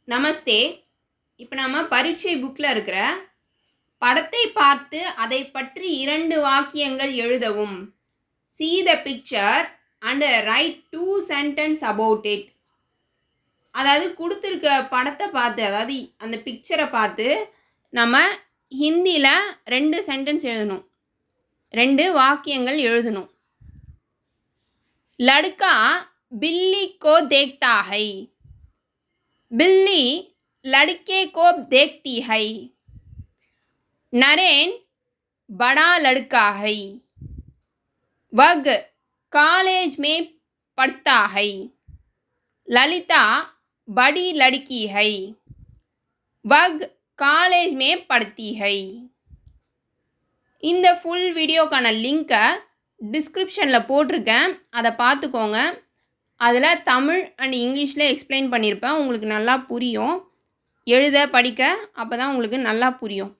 நமஸ்தே. இப்போ நம்ம பரீட்சை புக்கில் இருக்கிற படத்தை பார்த்து அதை பற்றி 2 வாக்கியங்கள் எழுதவும். See the picture and write 2 sentences about it. அதாவது கொடுத்துருக்க படத்தை பார்த்து, அதாவது அந்த பிக்சரை பார்த்து நம்ம ஹிந்தியில் 2 சென்டென்ஸ் எழுதணும், 2 வாக்கியங்கள் எழுதணும். लड़का बिल्ली को देखता है, बिल्ली लड़के को देखती है, नरेन बड़ा लड़का है, वह कॉलेज में पढ़ता है, ललिता बड़ी लड़की है, वह कॉलेज में पढ़ती है. இந்த ஃபுல் வீடியோக்கான லிங்க்கை டிஸ்கிரிப்ஷனில் போட்டிருக்கேன், அதை பார்த்துக்கோங்க. அதில் தமிழ் அண்ட் இங்கிலீஷில் எக்ஸ்பிளைன் பண்ணியிருப்பேன், உங்களுக்கு நல்லா புரியும். எழுத படிக்க அப்போ தான் உங்களுக்கு நல்லா புரியும்.